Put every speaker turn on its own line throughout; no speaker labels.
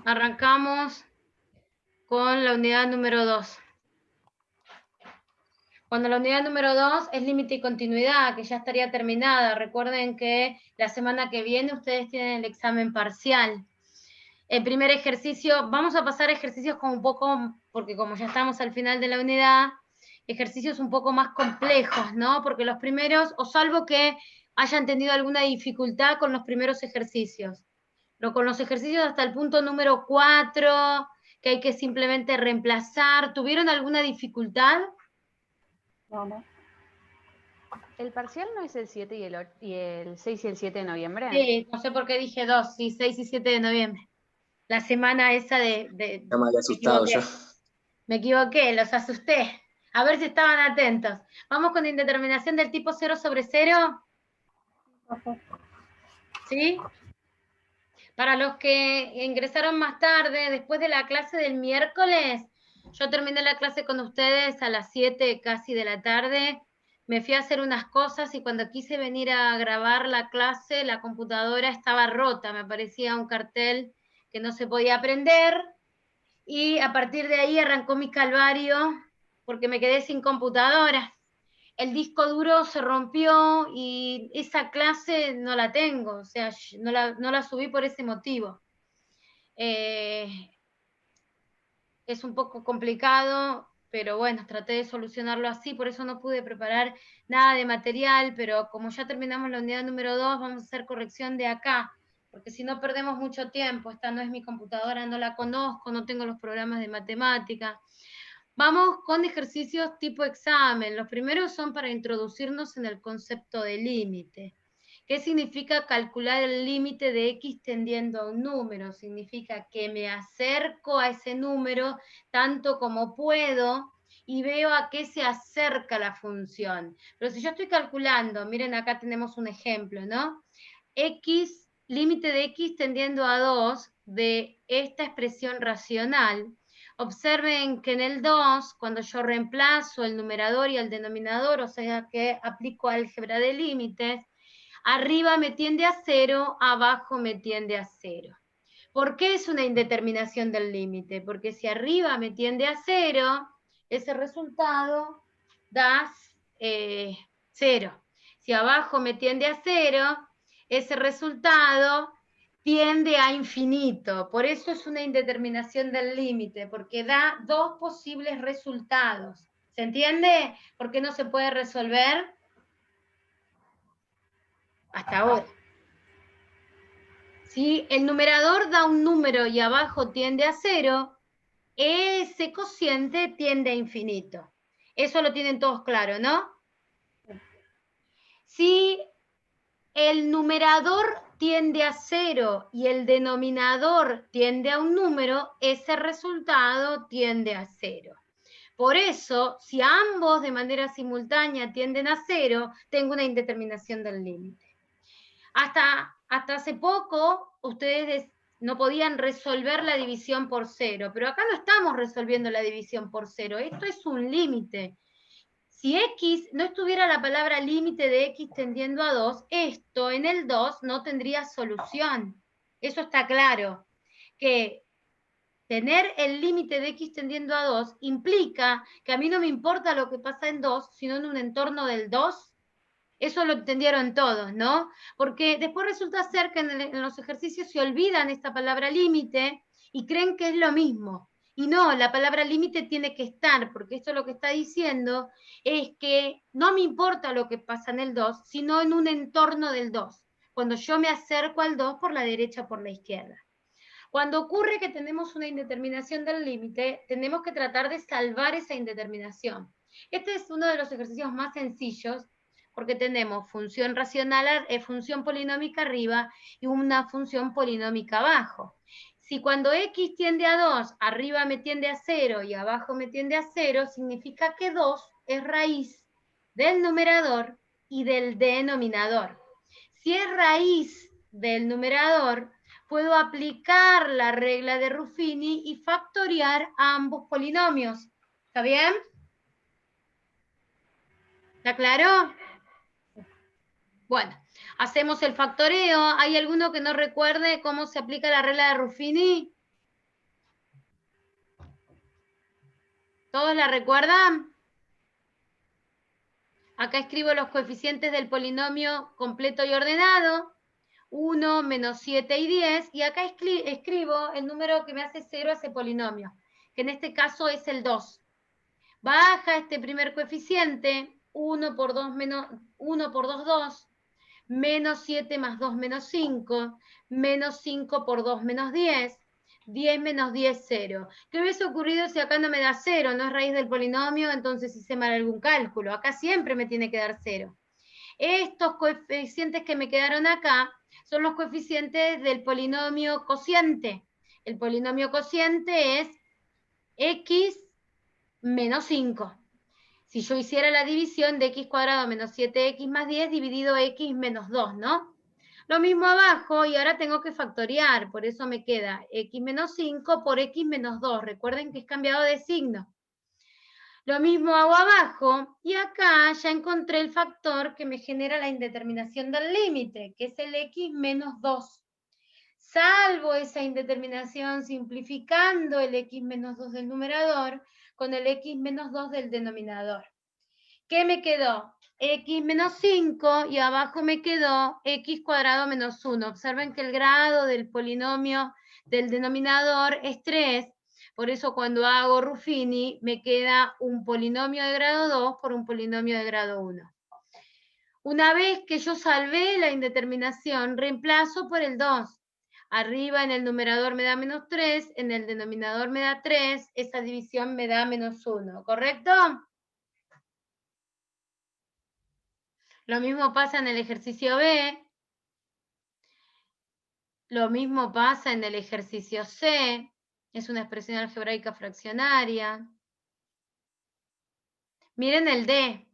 Arrancamos con la unidad número 2. Cuando la unidad número 2 es límite y continuidad, que ya estaría terminada. Recuerden que la semana que viene ustedes tienen el examen parcial. El primer ejercicio, vamos a pasar a ejercicios como un poco, porque como ya estamos al final de la unidad, ejercicios un poco más complejos, ¿no? Porque los primeros, o salvo que hayan tenido alguna dificultad con los primeros ejercicios, pero con los ejercicios hasta el punto número 4, que hay que simplemente reemplazar, ¿tuvieron alguna dificultad?
No.
¿El parcial no es el 7 y el 6 y el 7 de noviembre?
Sí, no sé por qué dije 2, sí, 6 y 7 de noviembre. La semana esa
Ya me había asustado yo.
Me equivoqué, los asusté. A ver si estaban atentos. Vamos con indeterminación del tipo 0 sobre 0. ¿Sí? Para los que ingresaron más tarde, después de la clase del miércoles, yo terminé la clase con ustedes a las 7 casi de la tarde. Me fui a hacer unas cosas y cuando quise venir a grabar la clase, la computadora estaba rota. Me aparecía un cartel que no se podía prender. Y a partir de ahí arrancó mi calvario porque me quedé sin computadora. El disco duro se rompió y esa clase no la tengo, o sea, no la subí por ese motivo. Es un poco complicado, pero bueno, traté de solucionarlo así, por eso no pude preparar nada de material, pero como ya terminamos la unidad número 2, vamos a hacer corrección de acá, porque si no perdemos mucho tiempo. Esta no es mi computadora, no la conozco, no tengo los programas de matemática. Vamos con ejercicios tipo examen. Los primeros son para introducirnos en el concepto de límite. ¿Qué significa calcular el límite de x tendiendo a un número? Significa que me acerco a ese número tanto como puedo y veo a qué se acerca la función. Pero si yo estoy calculando, miren acá tenemos un ejemplo, ¿no? X, límite de x tendiendo a 2 de esta expresión racional. Observen que en el 2, cuando yo reemplazo el numerador y el denominador, o sea que aplico álgebra de límites, arriba me tiende a 0, abajo me tiende a 0. ¿Por qué es una indeterminación del límite? Porque si arriba me tiende a 0, ese resultado da 0. Si abajo me tiende a 0, ese resultado tiende a infinito. Por eso es una indeterminación del límite, porque da dos posibles resultados. ¿Se entiende? ¿Por qué no se puede resolver? Hasta ahora. Si el numerador da un número y abajo tiende a 0, ese cociente tiende a infinito. Eso lo tienen todos claro, ¿no? Si el numerador tiende a 0 y el denominador tiende a un número, ese resultado tiende a 0. Por eso, si ambos de manera simultánea tienden a 0, tengo una indeterminación del límite. Hasta hace poco, ustedes no podían resolver la división por 0, pero acá no estamos resolviendo la división por 0, esto es un límite. Si x no estuviera la palabra límite de x tendiendo a 2, esto en el 2 no tendría solución. Eso está claro, que tener el límite de x tendiendo a 2 implica que a mí no me importa lo que pasa en 2, sino en un entorno del 2. Eso lo entendieron todos, ¿no? Porque después resulta ser que en los ejercicios se olvidan esta palabra límite y creen que es lo mismo. Y no, la palabra límite tiene que estar, porque esto lo que está diciendo es que no me importa lo que pasa en el 2, sino en un entorno del 2. Cuando yo me acerco al 2 por la derecha o por la izquierda. Cuando ocurre que tenemos una indeterminación del límite, tenemos que tratar de salvar esa indeterminación. Este es uno de los ejercicios más sencillos, porque tenemos función racional, función polinómica arriba y una función polinómica abajo. Si cuando x tiende a 2, arriba me tiende a 0 y abajo me tiende a 0, significa que 2 es raíz del numerador y del denominador. Si es raíz del numerador, puedo aplicar la regla de Ruffini y factoriar a ambos polinomios. ¿Está bien? ¿Está claro? Bueno, hacemos el factoreo. ¿Hay alguno que no recuerde cómo se aplica la regla de Ruffini? ¿Todos la recuerdan? Acá escribo los coeficientes del polinomio completo y ordenado. 1, menos 7 y 10. Y acá escribo el número que me hace 0 a ese polinomio, que en este caso es el 2. Baja este primer coeficiente, 1 por 2, 2, menos 7 más 2 menos 5, menos 5 por 2 menos 10, 10 menos 10, 0. ¿Qué hubiese ocurrido si acá no me da 0? No es raíz del polinomio, entonces hice mal algún cálculo. Acá siempre me tiene que dar 0. Estos coeficientes que me quedaron acá son los coeficientes del polinomio cociente. El polinomio cociente es x menos 5. Si yo hiciera la división de x cuadrado menos 7x más 10 dividido x menos 2, ¿no? Lo mismo abajo, y ahora tengo que factorear, por eso me queda x menos 5 por x menos 2. Recuerden que es cambiado de signo. Lo mismo hago abajo, y acá ya encontré el factor que me genera la indeterminación del límite, que es el x menos 2. Salvo esa indeterminación simplificando el x menos 2 del numerador con el x menos 2 del denominador. ¿Qué me quedó? X menos 5 y abajo me quedó x cuadrado menos 1. Observen que el grado del polinomio del denominador es 3. Por eso cuando hago Ruffini me queda un polinomio de grado 2 por un polinomio de grado 1. Una vez que yo salvé la indeterminación, reemplazo por el 2. Arriba en el numerador me da menos 3, en el denominador me da 3, esa división me da menos 1, ¿correcto? Lo mismo pasa en el ejercicio B. Lo mismo pasa en el ejercicio C. Es una expresión algebraica fraccionaria. Miren el D.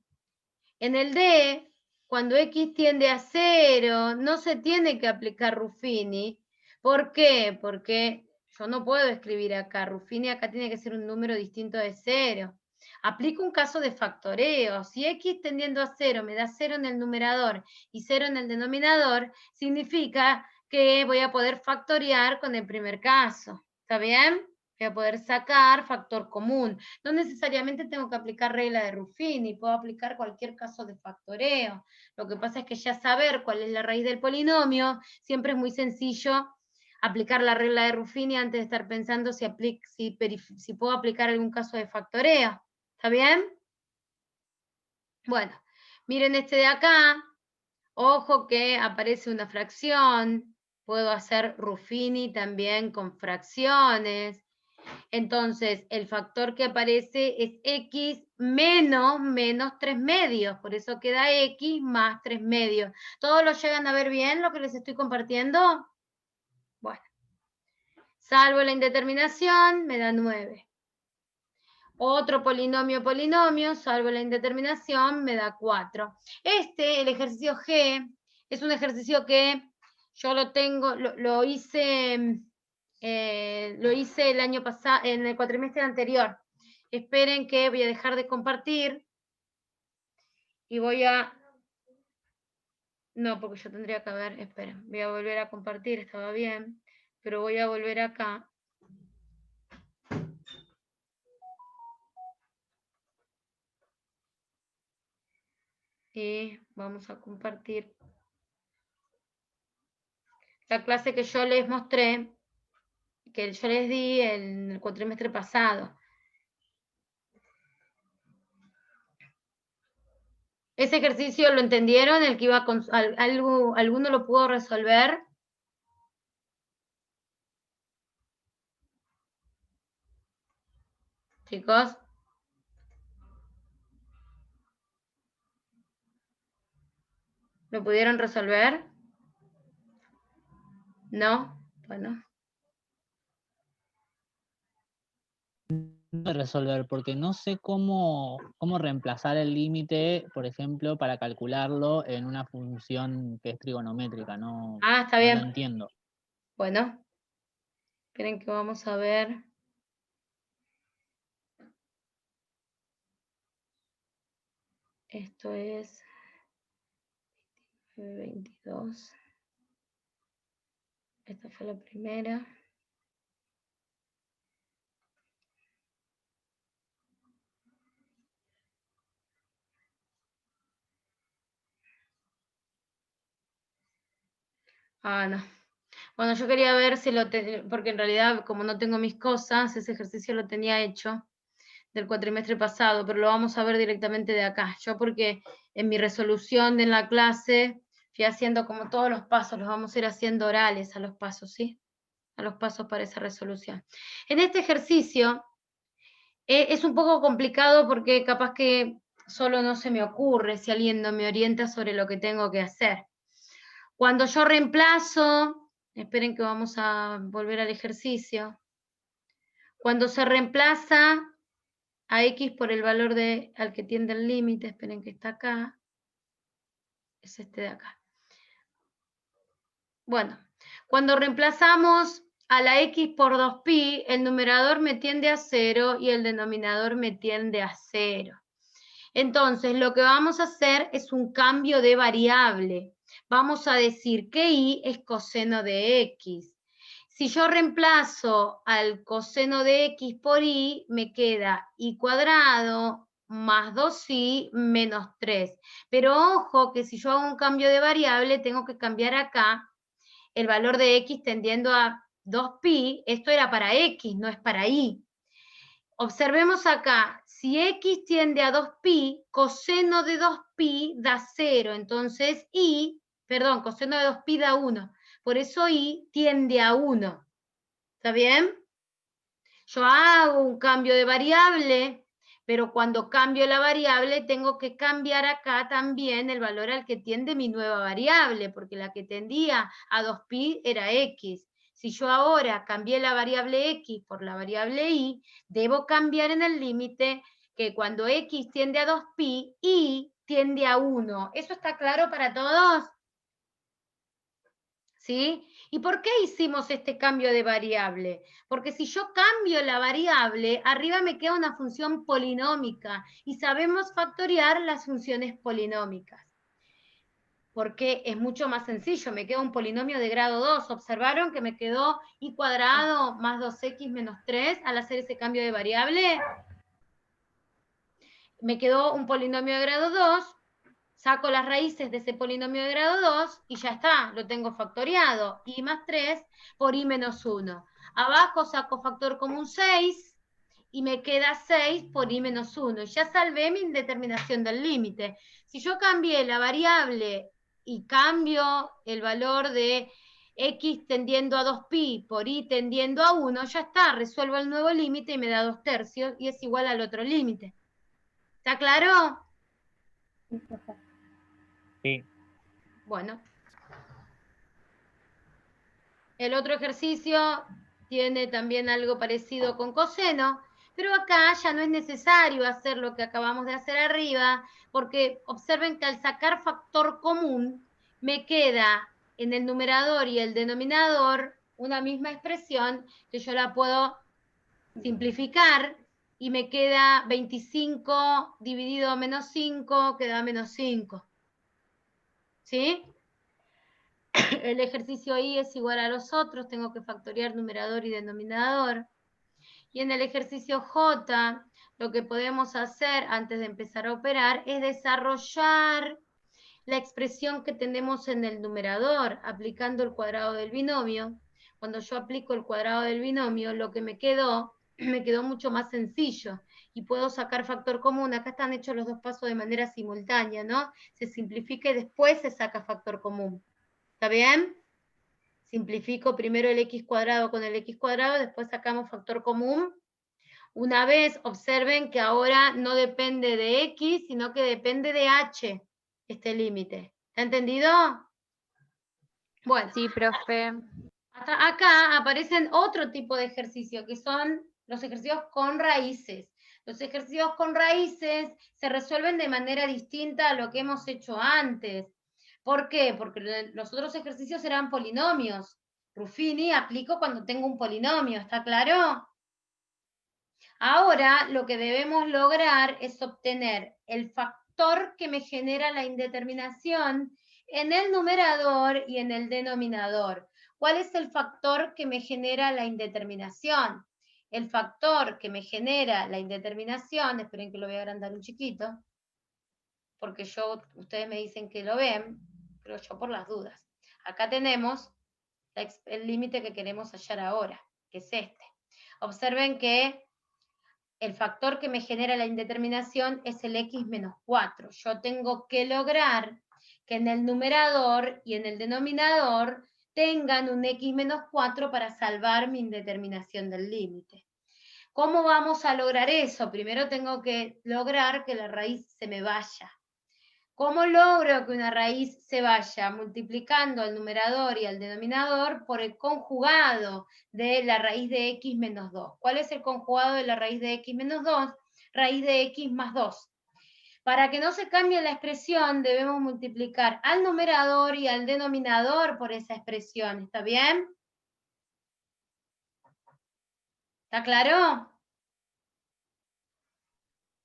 En el D, cuando x tiende a 0, no se tiene que aplicar Ruffini. ¿Por qué? Porque yo no puedo escribir acá. Ruffini acá tiene que ser un número distinto de 0. Aplico un caso de factoreo. Si x tendiendo a 0 me da 0 en el numerador y 0 en el denominador, significa que voy a poder factorear con el primer caso. ¿Está bien? Voy a poder sacar factor común. No necesariamente tengo que aplicar regla de Ruffini, puedo aplicar cualquier caso de factoreo. Lo que pasa es que ya saber cuál es la raíz del polinomio, siempre es muy sencillo aplicar la regla de Ruffini antes de estar pensando si puedo aplicar algún caso de factoreo. ¿Está bien? Bueno, miren este de acá. Ojo que aparece una fracción. Puedo hacer Ruffini también con fracciones. Entonces, el factor que aparece es x menos 3 medios. Por eso queda x más 3 medios. ¿Todos lo llegan a ver bien lo que les estoy compartiendo? Bueno. Salvo la indeterminación, me da 9. Otro polinomio, salvo la indeterminación, me da 4. El ejercicio G, es un ejercicio que yo lo hice el año pasado, en el cuatrimestre anterior. Esperen que voy a dejar de compartir y voy a... No, porque yo tendría que ver, esperen, voy a volver a compartir, estaba bien, pero voy a volver acá. Y vamos a compartir la clase que yo les mostré, que yo les di en el cuatrimestre pasado. ¿Ese ejercicio lo entendieron? ¿El que iba con alguno lo pudo resolver? Chicos. ¿Lo pudieron resolver? ¿No? Bueno.
No resolver, porque no sé cómo reemplazar el límite, por ejemplo, para calcularlo en una función que es trigonométrica. No,
Está
no
bien.
lo entiendo.
Bueno. Esperen que vamos a ver. Esto es 22. Esta fue la primera. Ah, no. Bueno, yo quería ver si porque en realidad, como no tengo mis cosas, ese ejercicio lo tenía hecho del cuatrimestre pasado, pero lo vamos a ver directamente de acá. Yo porque en mi resolución en la clase fui haciendo como todos los pasos, los vamos a ir haciendo orales a los pasos, ¿sí? A los pasos para esa resolución. En este ejercicio es un poco complicado porque capaz que solo no se me ocurre si alguien no me orienta sobre lo que tengo que hacer. Cuando yo reemplazo, esperen que vamos a volver al ejercicio. Cuando se reemplaza a X por el valor al que tiende el límite, esperen que está acá, es este de acá. Bueno, cuando reemplazamos a la X por 2pi, el numerador me tiende a 0 y el denominador me tiende a 0. Entonces, lo que vamos a hacer es un cambio de variable. Vamos a decir que y es coseno de x. Si yo reemplazo al coseno de x por y, me queda y cuadrado más 2y menos 3. Pero ojo que si yo hago un cambio de variable, tengo que cambiar acá el valor de x tendiendo a 2pi. Esto era para x, no es para y. Observemos acá, si x tiende a 2pi, coseno de 2pi da 0, entonces coseno de 2pi da 1, por eso y tiende a 1, ¿está bien? Yo hago un cambio de variable, pero cuando cambio la variable tengo que cambiar acá también el valor al que tiende mi nueva variable, porque la que tendía a 2pi era x. Si yo ahora cambié la variable x por la variable y, debo cambiar en el límite que cuando x tiende a 2pi, y tiende a 1. ¿Eso está claro para todos? ¿Sí? ¿Y por qué hicimos este cambio de variable? Porque si yo cambio la variable, arriba me queda una función polinómica y sabemos factorear las funciones polinómicas. Porque es mucho más sencillo, me queda un polinomio de grado 2. ¿Observaron que me quedó y cuadrado más 2x menos 3 al hacer ese cambio de variable? Me quedó un polinomio de grado 2, saco las raíces de ese polinomio de grado 2 y ya está, lo tengo factoriado. Y más 3 por y menos 1. Abajo saco factor común 6 y me queda 6 por y menos 1. Ya salvé mi indeterminación del límite. Si yo cambié la variable y cambio el valor de x tendiendo a 2pi por y tendiendo a 1, ya está, resuelvo el nuevo límite y me da 2/3 y es igual al otro límite. ¿Está claro?
Sí, profe.
Sí.
Bueno. El otro ejercicio tiene también algo parecido con coseno, pero acá ya no es necesario hacer lo que acabamos de hacer arriba, porque observen que al sacar factor común, me queda en el numerador y el denominador una misma expresión que yo la puedo simplificar y me queda 25 dividido menos 5, queda menos 5. ¿Sí? El ejercicio I es igual a los otros, tengo que factorear numerador y denominador. Y en el ejercicio J, lo que podemos hacer antes de empezar a operar es desarrollar la expresión que tenemos en el numerador, aplicando el cuadrado del binomio. Cuando yo aplico el cuadrado del binomio, lo que me quedó mucho más sencillo. Y puedo sacar factor común. Acá están hechos los dos pasos de manera simultánea, ¿no? Se simplifica y después se saca factor común. ¿Está bien? Simplifico primero el x cuadrado con el x cuadrado, después sacamos factor común. Una vez, observen que ahora no depende de x, sino que depende de h, este límite. ¿Está entendido? Bueno,
Sí, profe.
hasta acá aparecen otro tipo de ejercicio, que son los ejercicios con raíces. Los ejercicios con raíces se resuelven de manera distinta a lo que hemos hecho antes. ¿Por qué? Porque los otros ejercicios eran polinomios. Ruffini aplico cuando tengo un polinomio, ¿está claro? Ahora lo que debemos lograr es obtener el factor que me genera la indeterminación en el numerador y en el denominador. ¿Cuál es el factor que me genera la indeterminación? El factor que me genera la indeterminación, esperen que lo voy a agrandar un chiquito, porque ustedes me dicen que lo ven, pero yo por las dudas. Acá tenemos el límite que queremos hallar ahora, que es este. Observen que el factor que me genera la indeterminación es el x menos 4. Yo tengo que lograr que en el numerador y en el denominador tengan un x menos 4 para salvar mi indeterminación del límite. ¿Cómo vamos a lograr eso? Primero tengo que lograr que la raíz se me vaya. ¿Cómo logro que una raíz se vaya? Multiplicando al numerador y al denominador por el conjugado de la raíz de x menos 2. ¿Cuál es el conjugado de la raíz de x menos 2? Raíz de x más 2. Para que no se cambie la expresión, debemos multiplicar al numerador y al denominador por esa expresión. ¿Está bien? ¿Está claro?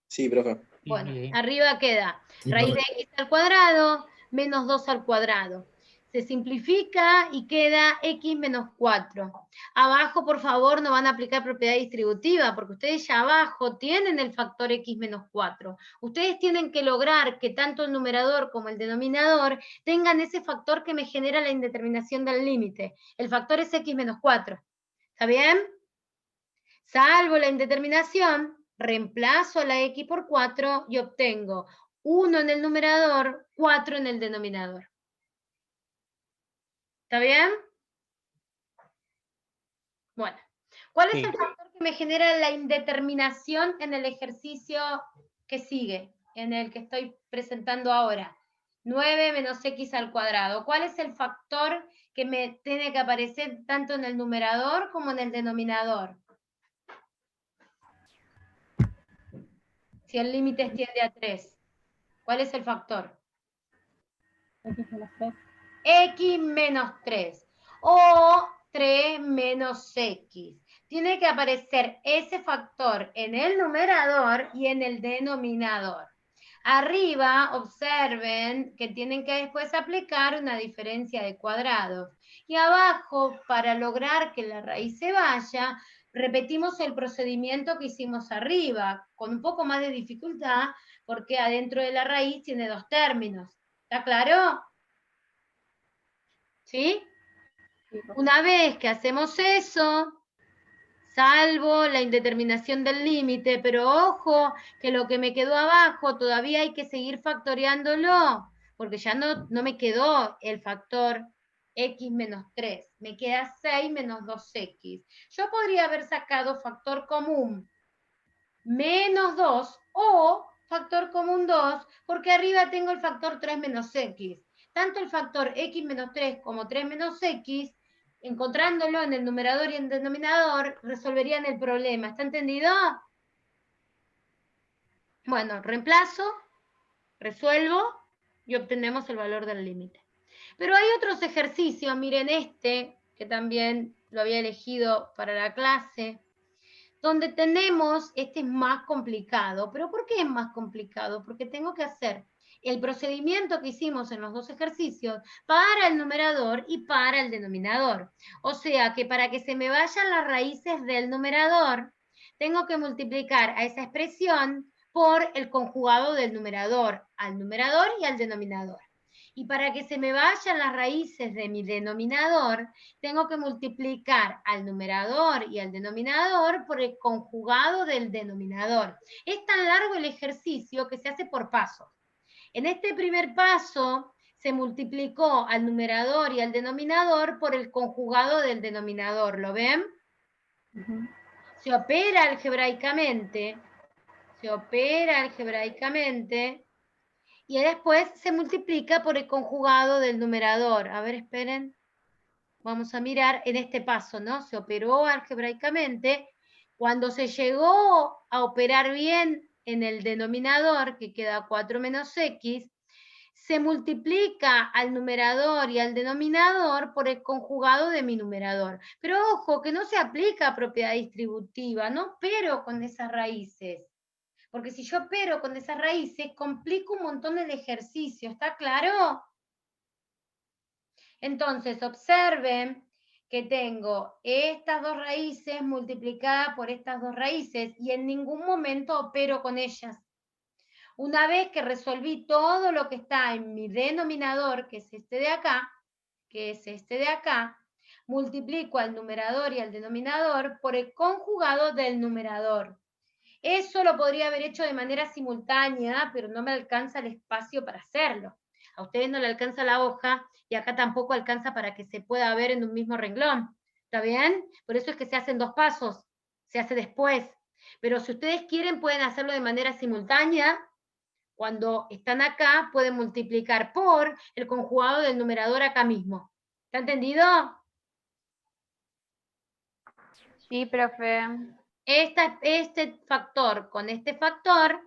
Sí, profe.
Bueno,
Sí.
arriba queda
Sí,
raíz de
profe.
x al cuadrado menos 2 al cuadrado. Se simplifica y queda x menos 4. Abajo, por favor, no van a aplicar propiedad distributiva, porque ustedes ya abajo tienen el factor x menos 4. Ustedes tienen que lograr que tanto el numerador como el denominador tengan ese factor que me genera la indeterminación del límite. El factor es x menos 4. ¿Está bien? Salvo la indeterminación, reemplazo a la x por 4 y obtengo 1 en el numerador, 4 en el denominador. ¿Está bien? Bueno, ¿cuál es
Sí.
el factor que me genera la indeterminación en el ejercicio que sigue, en el que estoy presentando ahora? 9 menos x al cuadrado. ¿Cuál es el factor que me tiene que aparecer tanto en el numerador como en el denominador? Si el límite tiende a 3. ¿Cuál es el factor?
X menos 3.
X menos 3 o 3 menos X. Tiene que aparecer ese factor en el numerador y en el denominador. Arriba, observen que tienen que después aplicar una diferencia de cuadrados. Y abajo, para lograr que la raíz se vaya, repetimos el procedimiento que hicimos arriba, con un poco más de dificultad, porque adentro de la raíz tiene dos términos. ¿Está claro? ¿Sí?
Sí, profe.
Una vez que hacemos eso, salvo la indeterminación del límite, pero ojo, que lo que me quedó abajo todavía hay que seguir factoreándolo, porque ya no me quedó el factor x menos 3, me queda 6 menos 2x. Yo podría haber sacado factor común menos 2 o factor común 2, porque arriba tengo el factor 3 menos x. Tanto el factor x menos 3 como 3 menos x, encontrándolo en el numerador y en el denominador, resolverían el problema. ¿Está entendido? Bueno, reemplazo, resuelvo y obtenemos el valor del límite. Pero hay otros ejercicios, miren este, que también lo había elegido para la clase, donde tenemos, este es más complicado. ¿Pero por qué es más complicado? Porque tengo que hacer el procedimiento que hicimos en los dos ejercicios para el numerador y para el denominador. O sea que para que se me vayan las raíces del numerador, tengo que multiplicar a esa expresión por el conjugado del numerador, al numerador y al denominador. Y para que se me vayan las raíces de mi denominador, tengo que multiplicar al numerador y al denominador por el conjugado del denominador. Es tan largo el ejercicio que se hace por pasos. En este primer paso se multiplicó al numerador y al denominador por el conjugado del denominador. ¿Lo ven?
Ujú.
Se opera algebraicamente. Y después se multiplica por el conjugado del numerador. A ver, esperen. Vamos a mirar en este paso, ¿no? Se operó algebraicamente. Cuando se llegó a operar bien en el denominador, que queda 4 menos x, se multiplica al numerador y al denominador por el conjugado de mi numerador. Pero ojo, que no se aplica propiedad distributiva, no opero con esas raíces. Porque si yo opero con esas raíces, complico un montón el ejercicio, ¿está claro? Entonces, observen que tengo estas dos raíces multiplicadas por estas dos raíces y en ningún momento opero con ellas. Una vez que resolví todo lo que está en mi denominador, que es este de acá, multiplico al numerador y al denominador por el conjugado del numerador. Eso lo podría haber hecho de manera simultánea, pero no me alcanza el espacio para hacerlo. A ustedes no le alcanza la hoja y acá tampoco alcanza para que se pueda ver en un mismo renglón. ¿Está bien? Por eso es que se hacen 2 pasos, se hace después. Pero si ustedes quieren pueden hacerlo de manera simultánea. Cuando están acá pueden multiplicar por el conjugado del numerador acá mismo. ¿Está entendido?
Sí, profe.
Este factor con este factor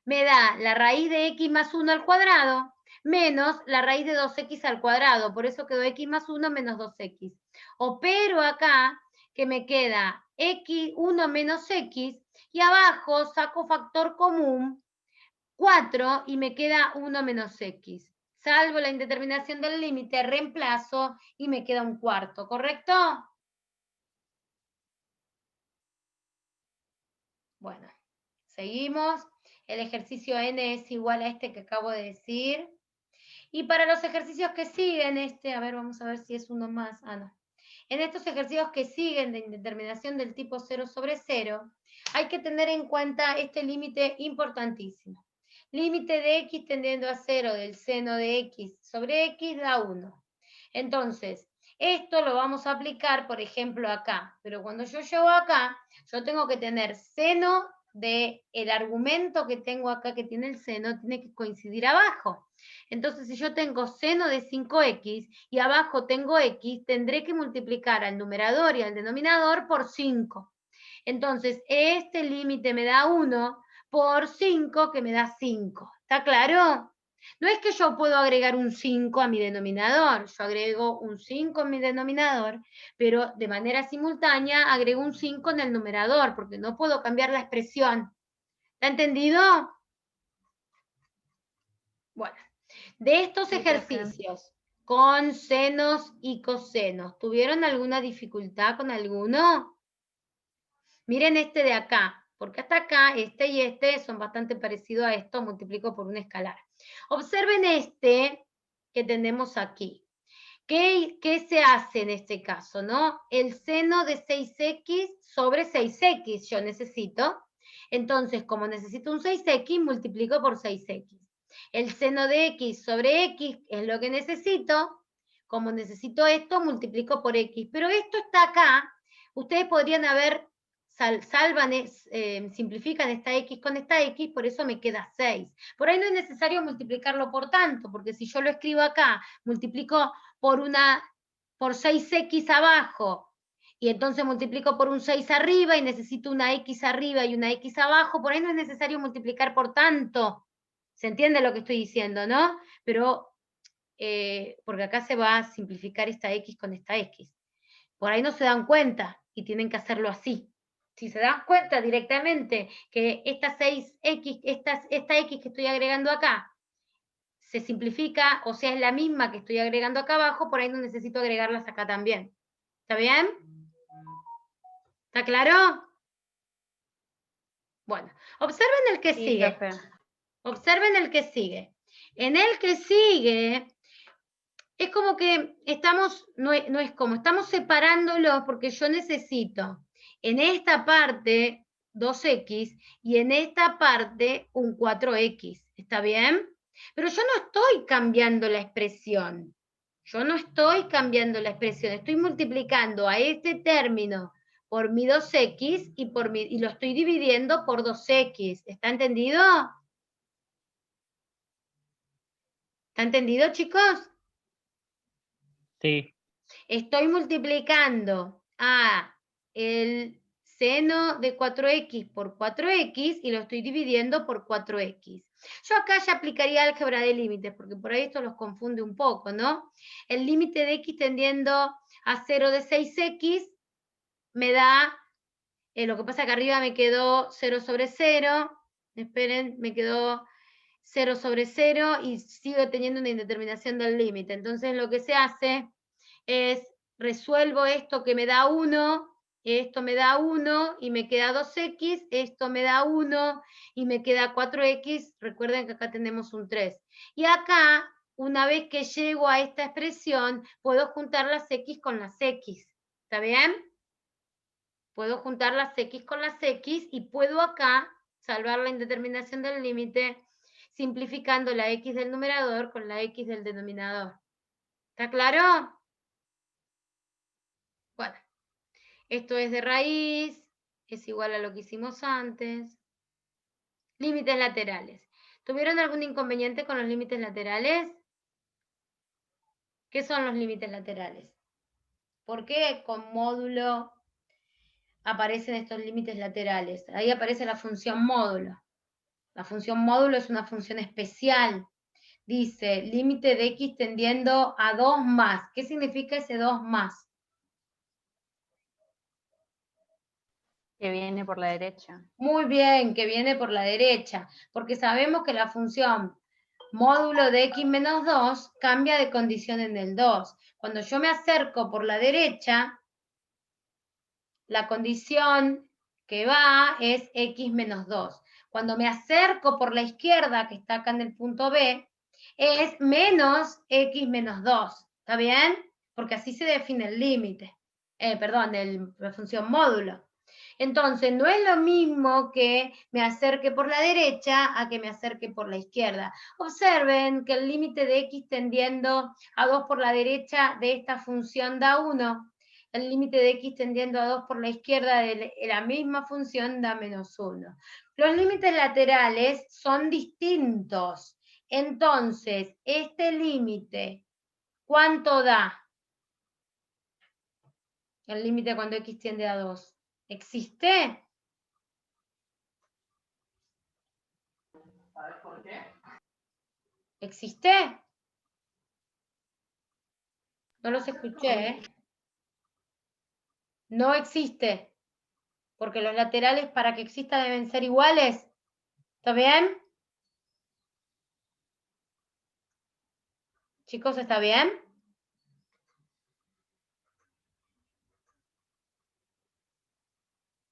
me da la raíz de x más 1 al cuadrado menos la raíz de 2x al cuadrado. Por eso quedó x más 1 menos 2x. Opero acá que me queda x1 menos x y abajo saco factor común 4 y me queda 1 menos x. Salvo la indeterminación del límite, reemplazo y me queda un cuarto, ¿correcto? Bueno, seguimos. El ejercicio n es igual a este que acabo de decir. Y para los ejercicios que siguen, a ver, vamos a ver si es uno más. Ah, no. En estos ejercicios que siguen de indeterminación del tipo 0 sobre 0, hay que tener en cuenta este límite importantísimo. Límite de x tendiendo a 0 del seno de x sobre x da 1. Entonces, esto lo vamos a aplicar, por ejemplo, acá. Pero cuando yo llego acá, yo tengo que tener seno del argumento que tengo acá, que tiene el seno, tiene que coincidir abajo. Entonces, si yo tengo seno de 5x y abajo tengo x, tendré que multiplicar al numerador y al denominador por 5. Entonces, este límite me da 1 por 5, que me da 5. ¿Está claro? No es que yo puedo agregar un 5 a mi denominador, yo agrego un 5 en mi denominador, pero de manera simultánea agrego un 5 en el numerador, porque no puedo cambiar la expresión. ¿Está entendido? Bueno, de estos ejercicios con senos y cosenos, ¿tuvieron alguna dificultad con alguno? Miren este de acá, porque hasta acá, este y este son bastante parecidos a esto, multiplico por un escalar. Observen este que tenemos aquí. ¿Qué se hace en este caso, no? El seno de 6x sobre 6x yo necesito. Entonces, como necesito un 6x, multiplico por 6x. El seno de x sobre x es lo que necesito. Como necesito esto, multiplico por x. Pero esto está acá. Ustedes podrían haber, simplifican esta x con esta x, por eso me queda 6. Por ahí no es necesario multiplicarlo por tanto, porque si yo lo escribo acá, multiplico por 6x abajo, y entonces multiplico por un 6 arriba, y necesito una x arriba y una x abajo, por ahí no es necesario multiplicar por tanto. ¿Se entiende lo que estoy diciendo, no? Pero, porque acá se va a simplificar esta x con esta x. Por ahí no se dan cuenta, y tienen que hacerlo así. Si se dan cuenta directamente que esta 6x, esta x que estoy agregando acá, se simplifica, o sea, es la misma que estoy agregando acá abajo, por ahí no necesito agregarlas acá también. ¿Está bien? ¿Está claro? Bueno, observen el que sigue.
Profe.
Observen el que sigue. En el que sigue, es como que estamos, no es como, estamos separándolos porque yo necesito en esta parte 2x y en esta parte un 4x. ¿Está bien? Pero yo no estoy cambiando la expresión. Yo no estoy cambiando la expresión. Estoy multiplicando a este término por mi 2x y lo estoy dividiendo por 2x. ¿Está entendido? ¿Está entendido, chicos?
Sí.
Estoy multiplicando a el seno de 4x por 4x y lo estoy dividiendo por 4x. Yo acá ya aplicaría álgebra de límites, porque por ahí esto los confunde un poco, ¿no? El límite de x tendiendo a 0 de 6x me da, lo que pasa que arriba me quedó 0 sobre 0, esperen, me quedó 0 sobre 0 y sigo teniendo una indeterminación del límite. Entonces lo que se hace es resuelvo esto que me da 1, esto me da 1 y me queda 2x, esto me da 1 y me queda 4x, recuerden que acá tenemos un 3. Y acá una vez que llego a esta expresión, puedo juntar las X con las X. ¿Está bien? Puedo juntar las X con las X y puedo acá salvar la indeterminación del límite simplificando la X del numerador con la X del denominador. ¿Está claro? Bueno, esto es de raíz, es igual a lo que hicimos antes. Límites laterales. ¿Tuvieron algún inconveniente con los límites laterales? ¿Qué son los límites laterales? ¿Por qué con módulo aparecen estos límites laterales? Ahí aparece la función módulo. La función módulo es una función especial. Dice, límite de x tendiendo a 2 más. ¿Qué significa ese 2 más?
Que viene por la derecha.
Muy bien, que viene por la derecha, porque sabemos que la función módulo de x menos 2 cambia de condición en el 2. Cuando yo me acerco por la derecha, la condición que va es x menos 2. Cuando me acerco por la izquierda, que está acá en el punto B, es menos x menos 2. ¿Está bien? Porque así se define el límite. Perdón, la función módulo. Entonces, no es lo mismo que me acerque por la derecha a que me acerque por la izquierda. Observen que el límite de x tendiendo a 2 por la derecha de esta función da 1. El límite de x tendiendo a 2 por la izquierda de la misma función da menos 1. Los límites laterales son distintos. Entonces, este límite, ¿cuánto da? El límite cuando x tiende a 2. ¿Existe?
¿Sabes por qué?
¿Existe? No los escuché, ¿eh? No existe. Porque los laterales para que exista deben ser iguales. ¿Está bien? Chicos, ¿está bien?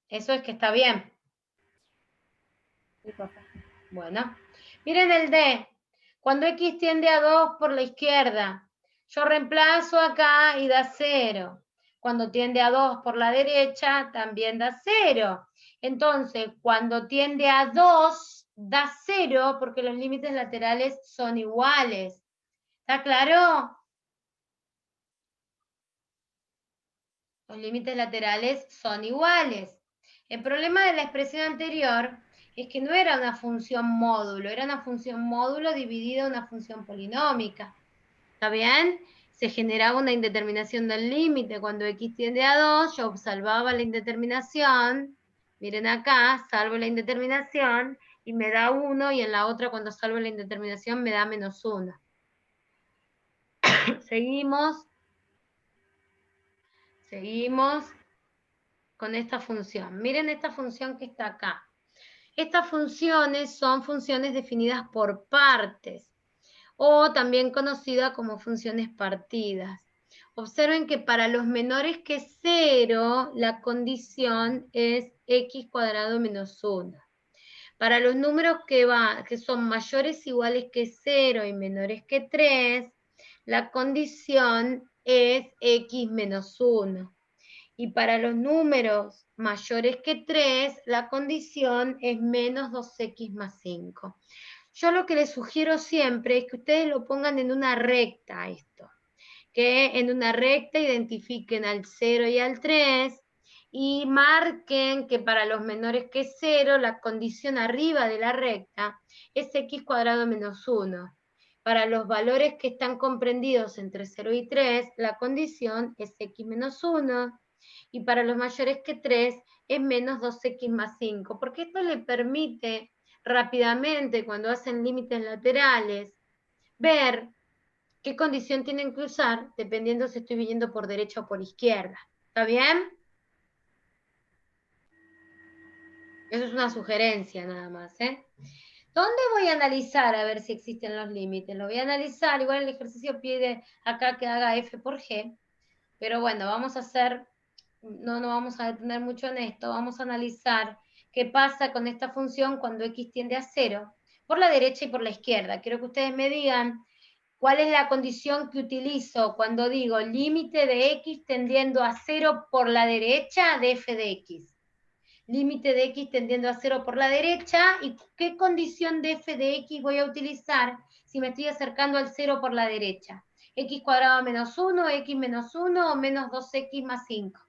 Eso es que está bien.
Sí, profe.
Bueno, miren el D. Cuando x tiende a 2 por la izquierda, yo reemplazo acá y da 0. Cuando tiende a 2 por la derecha, también da 0. Entonces, cuando tiende a 2, da 0 porque los límites laterales son iguales. ¿Está claro? Los límites laterales son iguales. El problema de la expresión anterior es que no era una función módulo, era una función módulo dividida en una función polinómica. ¿Está bien? Se generaba una indeterminación del límite. Cuando x tiende a 2, yo salvaba la indeterminación. Miren acá, salvo la indeterminación y me da 1, y en la otra cuando salvo la indeterminación me da menos 1. Seguimos con esta función. Miren esta función que está acá. Estas funciones son funciones definidas por partes, o también conocida como funciones partidas. Observen que para los menores que 0, la condición es x cuadrado menos 1. Para los números que son mayores o iguales que 0 y menores que 3, la condición es x menos 1. Y para los números mayores que 3, la condición es menos 2x más 5. Yo lo que les sugiero siempre es que ustedes lo pongan en una recta esto. Que en una recta identifiquen al 0 y al 3 y marquen que para los menores que 0, la condición arriba de la recta es x cuadrado menos 1. Para los valores que están comprendidos entre 0 y 3, la condición es x menos 1. Y para los mayores que 3 es menos 2x más 5, porque esto le permite rápidamente, cuando hacen límites laterales, ver qué condición tienen que usar, dependiendo si estoy viniendo por derecha o por izquierda. ¿Está bien? Eso es una sugerencia nada más, ¿eh? ¿Dónde voy a analizar a ver si existen los límites? Lo voy a analizar, igual el ejercicio pide acá que haga f por g, pero bueno, vamos a hacer, no vamos a detener mucho en esto, vamos a analizar qué pasa con esta función cuando x tiende a 0, por la derecha y por la izquierda. Quiero que ustedes me digan ¿Cuál es la condición que utilizo cuando digo límite de x tendiendo a 0 por la derecha de f de x? Límite de x tendiendo a 0 por la derecha, ¿y qué condición de f de x voy a utilizar si me estoy acercando al 0 por la derecha? ¿X cuadrado menos 1, x menos 1 o menos 2x más 5?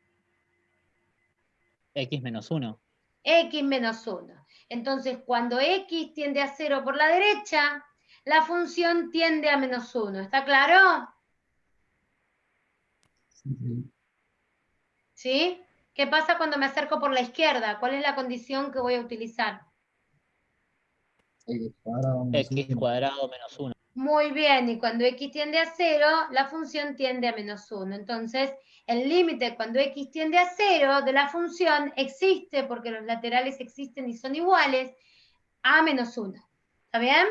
X menos 1.
X menos 1. Entonces, cuando x tiende a 0 por la derecha, la función tiende a menos 1. ¿Está claro? ¿Sí? ¿Qué pasa cuando me acerco por la izquierda? ¿Cuál es la condición que voy a utilizar?
X cuadrado menos 1.
Muy bien, y cuando x tiende a 0, la función tiende a menos 1. Entonces, el límite cuando x tiende a 0 de la función existe, porque los laterales existen y son iguales, a menos 1. ¿Está bien?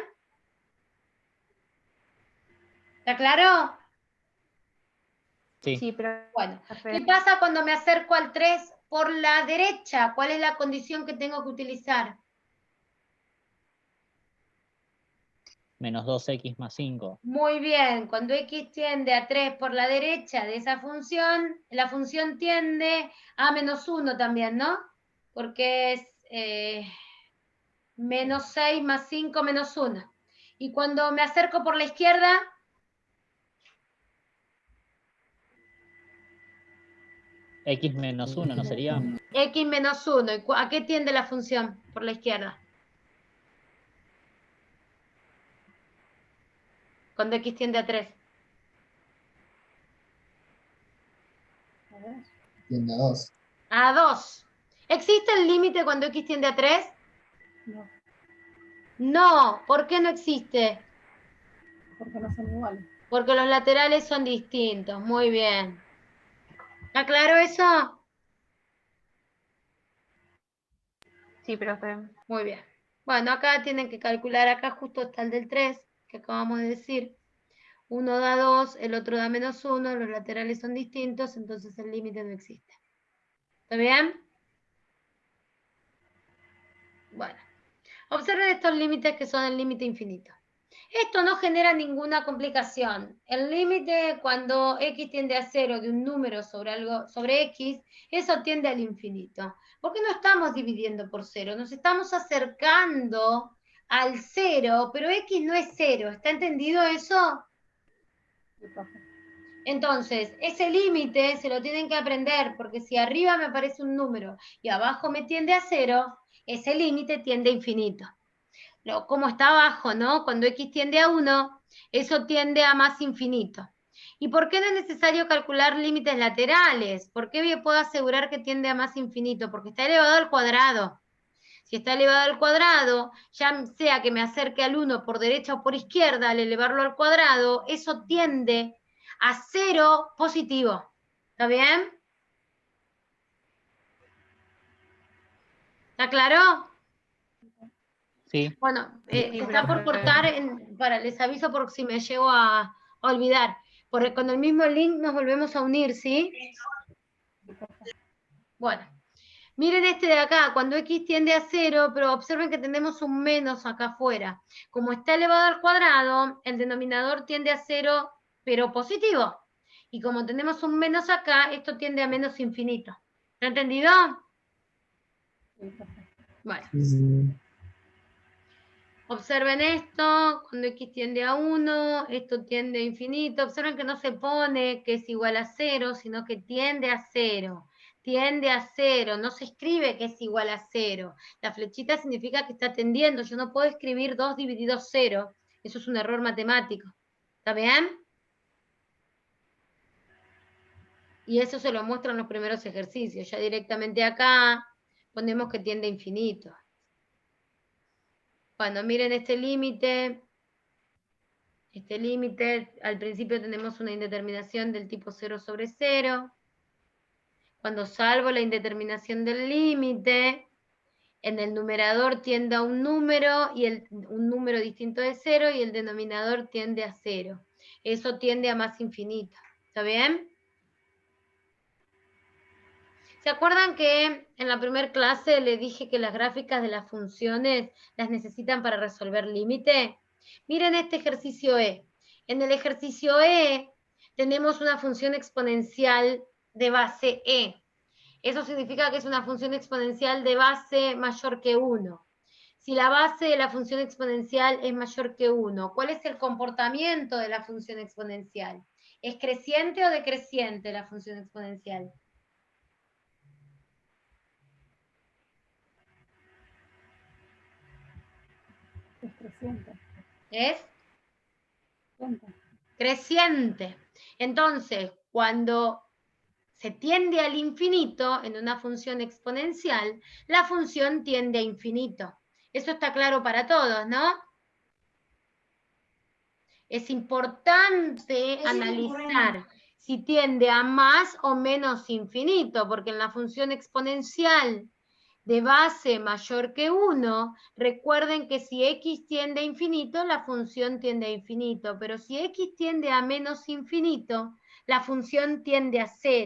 ¿Está claro?
Sí.
Sí, pero
Bueno, ¿qué pasa cuando me acerco al 3 por la derecha? ¿Cuál es la condición que tengo que utilizar?
Menos 2x más 5.
Muy bien, cuando x tiende a 3 por la derecha de esa función, la función tiende a menos 1 también, ¿no? Porque es menos 6 más 5 menos 1. Y cuando me acerco por la izquierda,
X menos 1, ¿no sería?
x menos 1. ¿A qué tiende la función por la izquierda? Cuando x tiende a 3.
Tiende a 2.
A 2. ¿Existe el límite cuando x tiende a 3?
No,
No. ¿Por qué no existe?
porque no son iguales.
Porque los laterales son distintos. Muy bien. ¿Está claro eso?
sí, profe.
Muy bien. Bueno, acá tienen que calcular, acá justo está el del 3, que acabamos de decir. Uno da 2, el otro da menos 1, los laterales son distintos, entonces el límite no existe. ¿Está bien? Bueno. Observen estos límites que son el límite infinito. Esto no genera ninguna complicación. El límite cuando x tiende a 0 de un número sobre x, eso tiende al infinito. Porque no estamos dividiendo por 0, nos estamos acercando al 0, pero x no es 0. ¿Está entendido eso?
Sí, profe.
Entonces, ese límite se lo tienen que aprender, porque si arriba me aparece un número y abajo me tiende a 0, ese límite tiende a infinito. Como está abajo, ¿no? Cuando x tiende a 1, eso tiende a más infinito. ¿Y por qué no es necesario calcular límites laterales? ¿Por qué puedo asegurar que tiende a más infinito? Porque está elevado al cuadrado. Si está elevado al cuadrado, ya sea que me acerque al 1 por derecha o por izquierda, al elevarlo al cuadrado, eso tiende a 0 positivo. ¿Está bien? ¿Está claro?
Sí.
Bueno,
Sí,
está por
profe.
cortar, les aviso por si me llego a olvidar. Con el mismo link nos volvemos a unir, ¿sí? Bueno, miren este de acá, cuando x tiende a 0, pero observen que tenemos un menos acá afuera. Como está elevado al cuadrado, el denominador tiende a 0, pero positivo. Y como tenemos un menos acá, esto tiende a menos infinito. ¿Está entendido?
Sí, profe.
Bueno. Observen esto, cuando x tiende a 1, esto tiende a infinito. Observen que no se pone que es igual a 0, sino que tiende a 0. Tiende a 0, no se escribe que es igual a 0. La flechita significa que está tendiendo. Yo no puedo escribir 2 dividido 0. Eso es un error matemático. ¿Está bien? Y eso se lo muestran los primeros ejercicios. Ya directamente acá ponemos que tiende a infinito. Bueno, miren este límite. Este límite, al principio tenemos una indeterminación del tipo 0 sobre 0. Cuando salvo la indeterminación del límite, en el numerador tiende a un número, un número distinto de 0, y el denominador tiende a 0. Eso tiende a más infinito. ¿Está bien? ¿Se acuerdan que en la primera clase le dije que las gráficas de las funciones las necesitan para resolver límite? Miren este ejercicio E. En el ejercicio E tenemos una función exponencial de base E. Eso significa que es una función exponencial de base mayor que 1. Si la base de la función exponencial es mayor que 1, ¿cuál es el comportamiento de la función exponencial? ¿Es creciente o decreciente la función exponencial?
Es creciente.
¿Es?
Creciente.
Creciente. Entonces, cuando se tiende al infinito en una función exponencial, la función tiende a infinito. Eso está claro para todos, ¿no? Es importante analizar si tiende a más o menos infinito, porque en la función exponencial de base mayor que 1, recuerden que si x tiende a infinito, la función tiende a infinito, pero si x tiende a menos infinito, la función tiende a 0.